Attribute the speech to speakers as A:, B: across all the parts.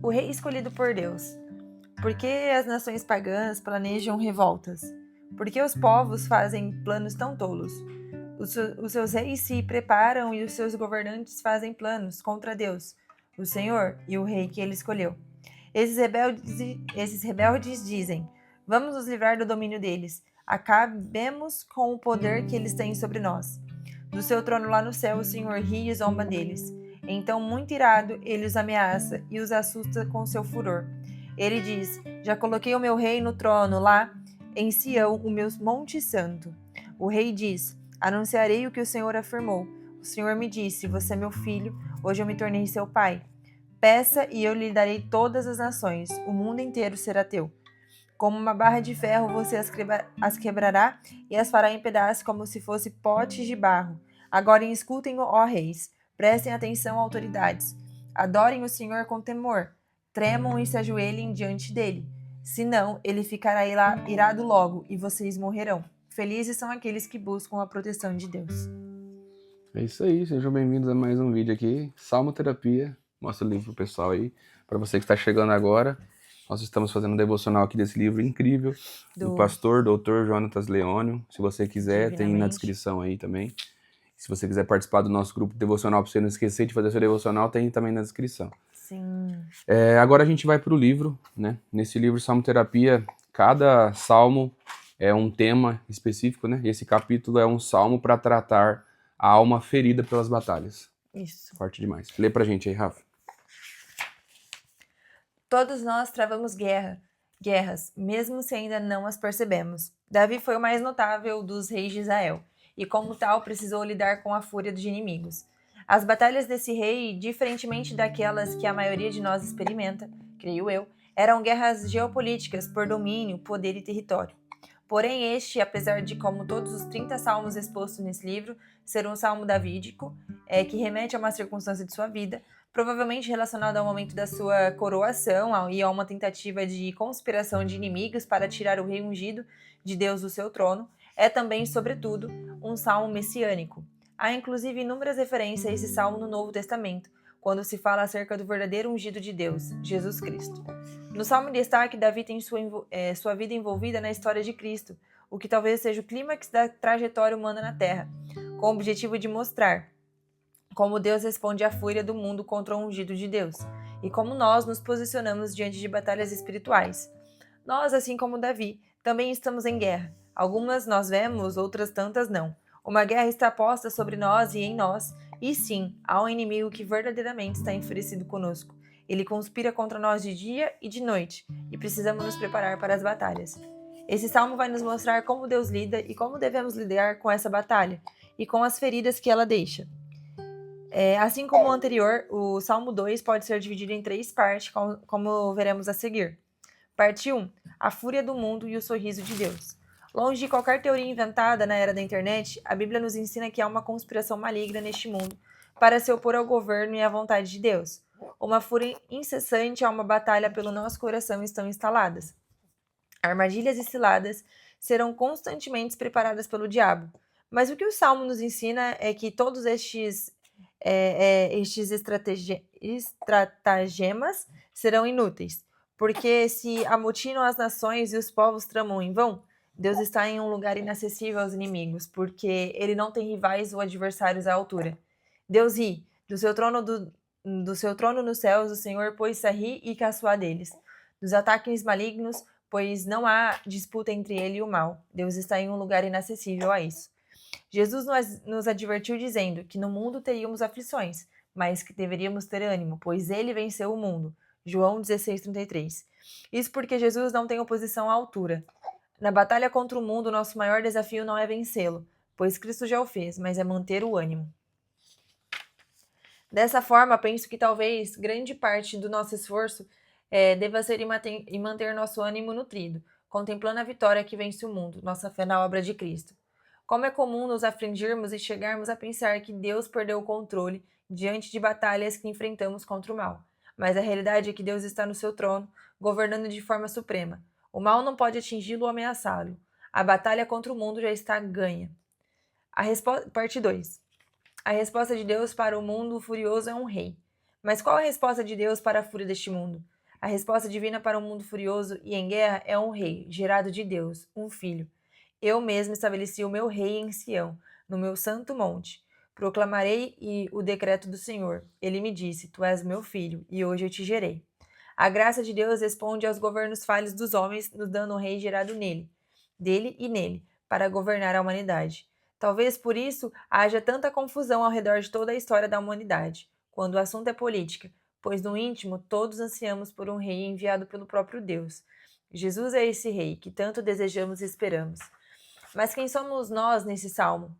A: o rei escolhido por Deus. Por que as nações pagãs planejam revoltas? Por que os povos fazem planos tão tolos? Os seus reis se preparam e os seus governantes fazem planos contra Deus, o Senhor e o rei que ele escolheu. Esses rebeldes dizem: vamos nos livrar do domínio deles. Acabemos com o poder que eles têm sobre nós. Do seu trono lá no céu, o Senhor ri e zomba deles. Então, muito irado, ele os ameaça e os assusta com seu furor. Ele diz: já coloquei o meu rei no trono lá em Sião, o meu monte santo. O rei diz: anunciarei o que o Senhor afirmou. O Senhor me disse: você é meu filho, hoje eu me tornei seu pai. Peça e eu lhe darei todas as nações, o mundo inteiro será teu. Como uma barra de ferro você as quebrará e as fará em pedaços como se fosse potes de barro. Agora escutem, ó reis, prestem atenção, autoridades. Adorem o Senhor com temor, tremam e se ajoelhem diante dele. Senão, ele ficará irado logo e vocês morrerão. Felizes são aqueles que buscam a proteção de Deus.
B: É isso aí, sejam bem-vindos a mais um vídeo aqui, Salmoterapia. Mostra o livro pro pessoal aí. Para você que está chegando agora, nós estamos fazendo um devocional aqui desse livro incrível do pastor Dr. Jonatas Leônio. Se você quiser, tem na descrição aí também. Se você quiser participar do nosso grupo devocional, para você não esquecer de fazer seu devocional, tem também na descrição.
A: Sim.
B: Agora a gente vai para o livro, né? Nesse livro Salmoterapia, cada salmo é um tema específico, né? Esse capítulo é um salmo para tratar a alma ferida pelas batalhas.
A: Isso.
B: Forte demais. Lê pra gente aí, Rafa.
A: Todos nós travamos guerras, mesmo se ainda não as percebemos. Davi foi o mais notável dos reis de Israel, e como tal precisou lidar com a fúria dos inimigos. As batalhas desse rei, diferentemente daquelas que a maioria de nós experimenta, creio eu, eram guerras geopolíticas por domínio, poder e território. Porém, este, apesar de, como todos os 30 salmos expostos nesse livro, ser um salmo davídico, que remete a uma circunstância de sua vida, provavelmente relacionado ao momento da sua coroação e a uma tentativa de conspiração de inimigos para tirar o rei ungido de Deus do seu trono, é também, sobretudo, um salmo messiânico. Há inclusive inúmeras referências a esse salmo no Novo Testamento, quando se fala acerca do verdadeiro ungido de Deus, Jesus Cristo. No salmo em destaque, Davi tem sua vida envolvida na história de Cristo, o que talvez seja o clímax da trajetória humana na Terra, com o objetivo de mostrar como Deus responde à fúria do mundo contra o ungido de Deus, e como nós nos posicionamos diante de batalhas espirituais. Nós, assim como Davi, também estamos em guerra. Algumas nós vemos, outras tantas não. Uma guerra está posta sobre nós e em nós, e sim, há um inimigo que verdadeiramente está enfurecido conosco. Ele conspira contra nós de dia e de noite, e precisamos nos preparar para as batalhas. Esse salmo vai nos mostrar como Deus lida e como devemos lidar com essa batalha, e com as feridas que ela deixa. Assim como o anterior, o Salmo 2 pode ser dividido em 3 partes, como veremos a seguir. Parte 1. A fúria do mundo e o sorriso de Deus. Longe de qualquer teoria inventada na era da internet, a Bíblia nos ensina que há uma conspiração maligna neste mundo para se opor ao governo e à vontade de Deus. Uma fúria incessante e uma batalha pelo nosso coração estão instaladas. Armadilhas e ciladas serão constantemente preparadas pelo diabo. Mas o que o Salmo nos ensina é que todos estes estratagemas serão inúteis, porque se amotinam as nações e os povos tramam em vão, Deus está em um lugar inacessível aos inimigos, porque ele não tem rivais ou adversários à altura. Deus ri, do seu trono nos céus, o Senhor pôs-se a rir e caçoar deles. Dos ataques malignos, pois não há disputa entre ele e o mal. Deus está em um lugar inacessível a isso. Jesus nos advertiu dizendo que no mundo teríamos aflições, mas que deveríamos ter ânimo, pois ele venceu o mundo. João 16:33. Isso porque Jesus não tem oposição à altura. Na batalha contra o mundo, nosso maior desafio não é vencê-lo, pois Cristo já o fez, mas é manter o ânimo. Dessa forma, penso que talvez grande parte do nosso esforço deva ser em manter nosso ânimo nutrido, contemplando a vitória que vence o mundo, nossa fé na obra de Cristo. Como é comum nos afligirmos e chegarmos a pensar que Deus perdeu o controle diante de batalhas que enfrentamos contra o mal. Mas a realidade é que Deus está no seu trono, governando de forma suprema. O mal não pode atingi-lo ou ameaçá-lo. A batalha contra o mundo já está ganha. Parte 2. A resposta de Deus para o mundo furioso é um rei. Mas qual a resposta de Deus para a fúria deste mundo? A resposta divina para um mundo furioso e em guerra é um rei, gerado de Deus, um filho. Eu mesmo estabeleci o meu rei em Sião, no meu santo monte. Proclamarei o decreto do Senhor. Ele me disse: Tu és meu filho, e hoje eu te gerei. A graça de Deus responde aos governos falhos dos homens, nos dando um rei gerado dele e nele, para governar a humanidade. Talvez por isso haja tanta confusão ao redor de toda a história da humanidade, quando o assunto é política, pois no íntimo todos ansiamos por um rei enviado pelo próprio Deus. Jesus é esse rei que tanto desejamos e esperamos. Mas quem somos nós nesse salmo?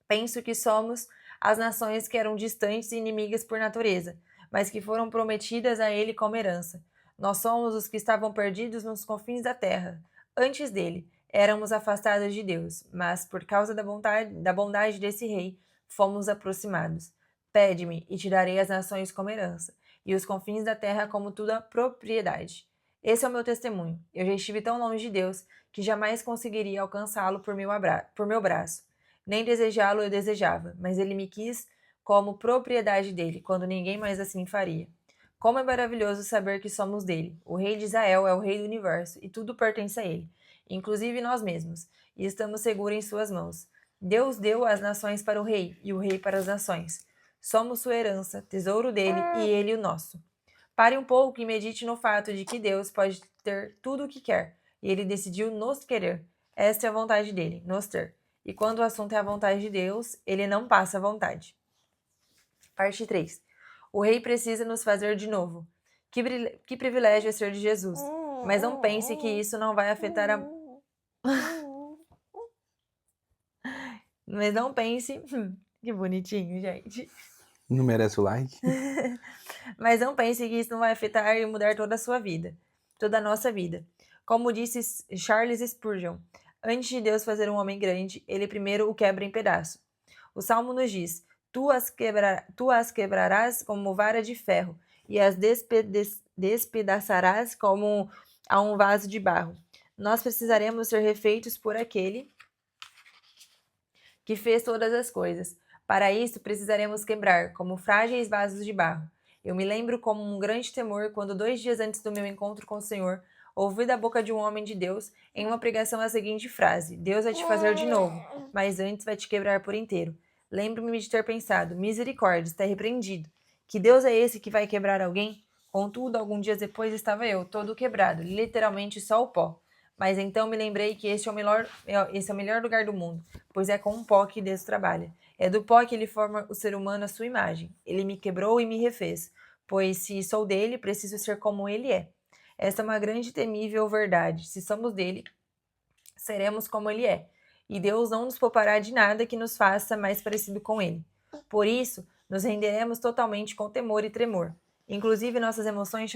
A: Penso que somos as nações que eram distantes e inimigas por natureza, mas que foram prometidas a ele como herança. Nós somos os que estavam perdidos nos confins da terra. Antes dele, éramos afastados de Deus, mas por causa da bondade desse rei, fomos aproximados. Pede-me, e te darei as nações como herança, e os confins da terra como tua propriedade. Esse é o meu testemunho. Eu já estive tão longe de Deus que jamais conseguiria alcançá-lo por meu braço. Nem desejá-lo eu desejava, mas ele me quis como propriedade dele, quando ninguém mais assim faria. Como é maravilhoso saber que somos dele. O rei de Israel é o rei do universo, e tudo pertence a ele, inclusive nós mesmos, e estamos seguros em suas mãos. Deus deu as nações para o rei, e o rei para as nações. Somos sua herança, tesouro dele, e ele o nosso. Pare um pouco e medite no fato de que Deus pode ter tudo o que quer, e ele decidiu nos querer. Esta é a vontade dele, nos ter. E quando o assunto é a vontade de Deus, ele não passa vontade. Parte 3. O rei precisa nos fazer de novo. Que privilégio é ser de Jesus. Mas não pense que isso não vai afetar a... Mas não pense... Que bonitinho, gente.
B: Não merece o like?
A: Mas não pense que isso não vai afetar e mudar toda a sua vida. Toda a nossa vida. Como disse Charles Spurgeon, antes de Deus fazer um homem grande, ele primeiro o quebra em pedaços. O Salmo nos diz: tu as quebrarás como vara de ferro, e as despedaçarás como a um vaso de barro. Nós precisaremos ser refeitos por aquele que fez todas as coisas. Para isso, precisaremos quebrar, como frágeis vasos de barro. Eu me lembro como um grande temor quando 2 dias antes do meu encontro com o Senhor, ouvi da boca de um homem de Deus, em uma pregação, a seguinte frase: Deus vai te fazer de novo, mas antes vai te quebrar por inteiro. Lembro-me de ter pensado: misericórdia, está repreendido. Que Deus é esse que vai quebrar alguém? Contudo, alguns dias depois estava eu, todo quebrado, literalmente só o pó. Mas então me lembrei que esse é o melhor lugar do mundo, pois é com o pó que Deus trabalha. É do pó que ele forma o ser humano à sua imagem. Ele me quebrou e me refez, pois se sou dele, preciso ser como ele é. Esta é uma grande e temível verdade. Se somos dele, seremos como ele é. E Deus não nos poupará de nada que nos faça mais parecido com ele. Por isso, nos renderemos totalmente com temor e tremor. Inclusive, nossas emoções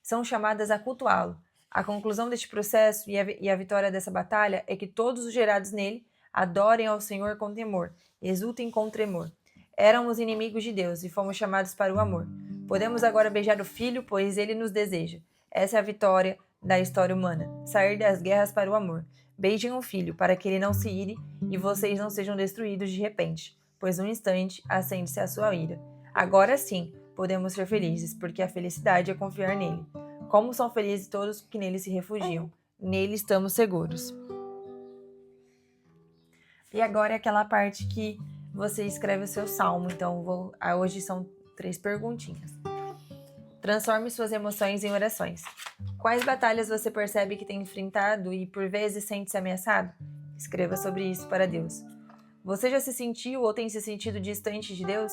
A: são chamadas a cultuá-lo. A conclusão deste processo e a vitória dessa batalha é que todos os gerados nele adorem ao Senhor com temor, exultem com tremor. Éramos inimigos de Deus e fomos chamados para o amor. Podemos agora beijar o Filho, pois ele nos deseja. Essa é a vitória da história humana, sair das guerras para o amor. Beijem o Filho, para que ele não se ire e vocês não sejam destruídos de repente, pois num instante acende-se a sua ira. Agora sim, podemos ser felizes, porque a felicidade é confiar nele. Como são felizes todos que nele se refugiam. Nele estamos seguros. E agora é aquela parte que você escreve o seu salmo. Então, hoje são 3 perguntinhas. Transforme suas emoções em orações. Quais batalhas você percebe que tem enfrentado e por vezes sente-se ameaçado? Escreva sobre isso para Deus. Você já se sentiu ou tem se sentido distante de Deus?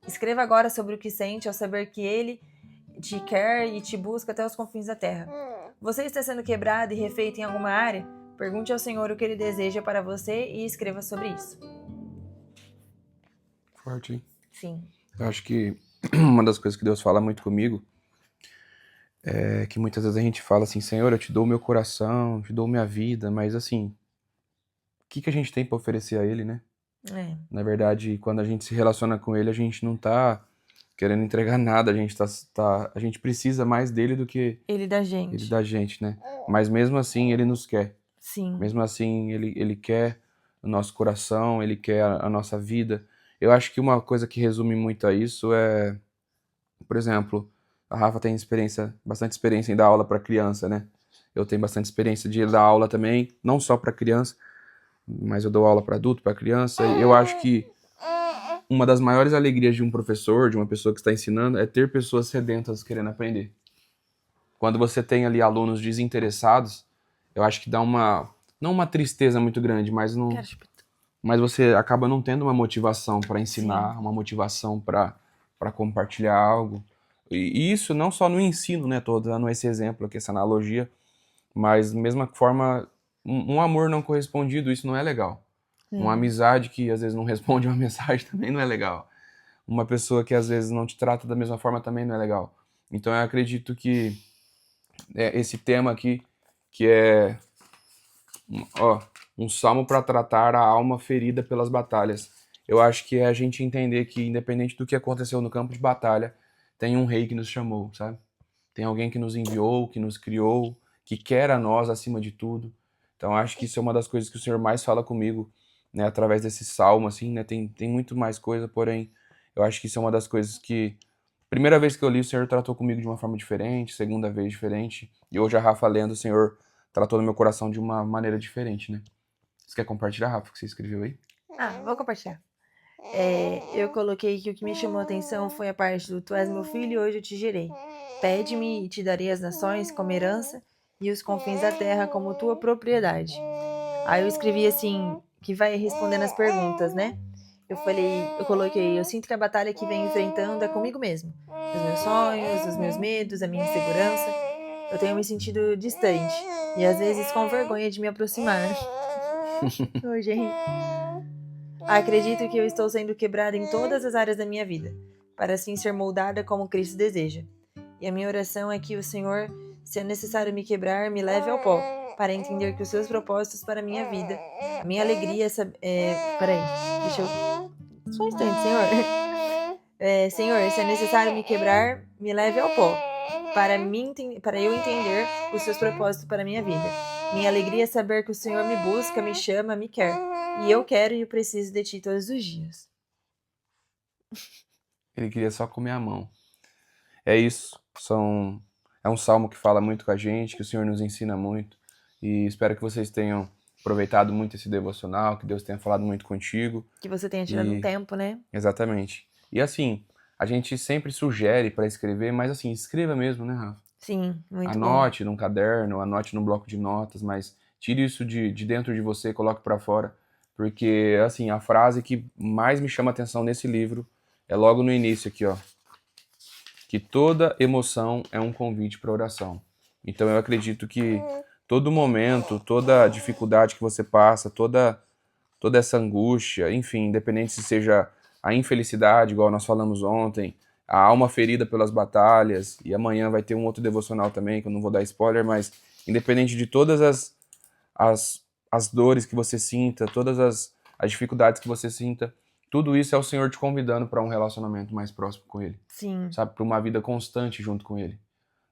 A: Escreva agora sobre o que sente ao saber que Ele te quer e te busca até os confins da terra. Você está sendo quebrado e refeito em alguma área? Pergunte ao Senhor o que Ele deseja para você e escreva sobre isso.
B: Forte, hein?
A: Sim.
B: Eu acho que uma das coisas que Deus fala muito comigo é que muitas vezes a gente fala assim: Senhor, eu te dou o meu coração, eu te dou minha vida, mas assim, o que a gente tem para oferecer a Ele, né? Na verdade, quando a gente se relaciona com Ele, a gente não tá querendo entregar nada, a gente precisa mais dele do que
A: Ele da gente.
B: Ele da gente, né? Mas mesmo assim, Ele nos quer.
A: Sim.
B: Mesmo assim, ele quer o nosso coração, Ele quer a nossa vida. Eu acho que uma coisa que resume muito a isso é, por exemplo, A Rafa tem bastante experiência em dar aula para criança, né? Eu tenho bastante experiência de dar aula também, não só para criança, mas eu dou aula para adulto, para criança. E eu acho que uma das maiores alegrias de um professor, de uma pessoa que está ensinando, é ter pessoas sedentas querendo aprender. Quando você tem ali alunos desinteressados, eu acho que dá não uma tristeza muito grande, mas você acaba não tendo uma motivação para ensinar, uma motivação para compartilhar algo. E isso não só no ensino, né? Tô dando esse exemplo aqui, essa analogia, mas da mesma forma, um amor não correspondido, isso não é legal. Uma amizade que às vezes não responde uma mensagem também não é legal. Uma pessoa que às vezes não te trata da mesma forma também não é legal. Então eu acredito que esse tema aqui, que é um salmo para tratar a alma ferida pelas batalhas. Eu acho que é a gente entender que, independente do que aconteceu no campo de batalha, tem um rei que nos chamou, sabe? Tem alguém que nos enviou, que nos criou, que quer a nós acima de tudo. Então acho que isso é uma das coisas que o Senhor mais fala comigo, né, através desse salmo, assim, né? Tem muito mais coisa, porém, eu acho que isso é uma das coisas que primeira vez que eu li, o Senhor tratou comigo de uma forma diferente, segunda vez diferente, e hoje a Rafa lendo, o Senhor tratou no meu coração de uma maneira diferente, né? Você quer compartilhar, Rafa, o que você escreveu aí?
A: Vou compartilhar. Eu coloquei que o que me chamou a atenção foi a parte do Tu és meu filho e hoje eu te gerei. Pede-me e te darei as nações como herança e os confins da terra como tua propriedade. Aí eu escrevi assim, que vai respondendo as perguntas, né? Eu coloquei, eu sinto que a batalha que venho enfrentando é comigo mesmo. Os meus sonhos, os meus medos, a minha insegurança. Eu tenho me sentido distante e às vezes com vergonha de me aproximar. Ô, gente. Acredito que eu estou sendo quebrada em todas as áreas da minha vida, para assim ser moldada como Cristo deseja. E a minha oração é que o Senhor, se é necessário me quebrar, me leve ao pó, para entender que os seus propósitos para a minha vida, a minha alegria peraí, deixa eu... Só um instante, Senhor. Senhor, se é necessário me quebrar, me leve ao pó, para eu entender os seus propósitos para a minha vida. Minha alegria é saber que o Senhor me busca, me chama, me quer. E eu quero e eu preciso de ti todos os dias.
B: Ele queria só comer a mão. É isso. É um salmo que fala muito com a gente, que o Senhor nos ensina muito. E espero que vocês tenham aproveitado muito esse devocional, que Deus tenha falado muito contigo.
A: Que você tenha tirado um tempo, né?
B: Exatamente. E assim, a gente sempre sugere para escrever, mas assim, escreva mesmo, né, Rafa?
A: Sim, muito bom.
B: Anote num caderno, anote num bloco de notas, mas tire isso de dentro de você e coloque para fora. Porque, assim, a frase que mais me chama a atenção nesse livro é logo no início aqui, ó. Que toda emoção é um convite para oração. Então eu acredito que todo momento, toda dificuldade que você passa, toda essa angústia, enfim, independente se seja a infelicidade, igual nós falamos ontem, a alma ferida pelas batalhas, e amanhã vai ter um outro devocional também, que eu não vou dar spoiler, mas independente de todas as dores que você sinta, todas as dificuldades que você sinta, tudo isso é o Senhor te convidando para um relacionamento mais próximo com Ele.
A: Sim.
B: Sabe, para uma vida constante junto com Ele.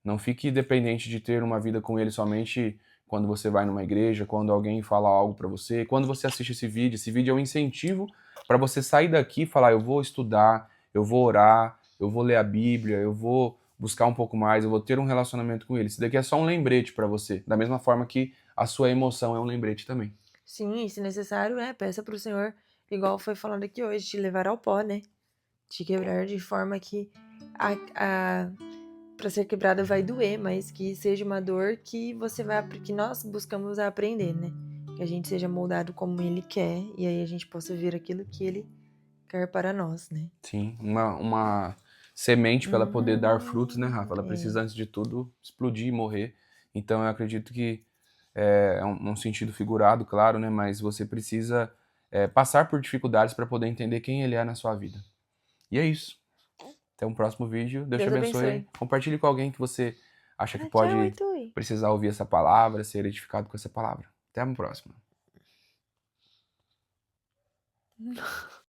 B: Não fique dependente de ter uma vida com Ele somente quando você vai numa igreja, quando alguém fala algo para você, quando você assiste esse vídeo é um incentivo para você sair daqui e falar, eu vou estudar, eu vou orar, eu vou ler a Bíblia, eu vou buscar um pouco mais, eu vou ter um relacionamento com Ele. Isso daqui é só um lembrete para você, da mesma forma que a sua emoção é um lembrete também.
A: Sim, e se necessário, né, peça pro Senhor, igual foi falando aqui hoje, te levar ao pó, né? Te quebrar de forma que para ser quebrada vai doer, mas que seja uma dor que que nós buscamos aprender, né? Que a gente seja moldado como Ele quer e aí a gente possa ver aquilo que Ele quer para nós, né?
B: Sim, uma semente para ela poder dar frutos, né, Rafa? Ela precisa, antes de tudo, explodir e morrer. Então eu acredito que é um sentido figurado, claro, né? Mas você precisa passar por dificuldades para poder entender quem Ele é na sua vida. E é isso. Até um próximo vídeo. Deus te abençoe. Compartilhe com alguém que você acha que pode precisar ouvir essa palavra, ser edificado com essa palavra. Até a próxima.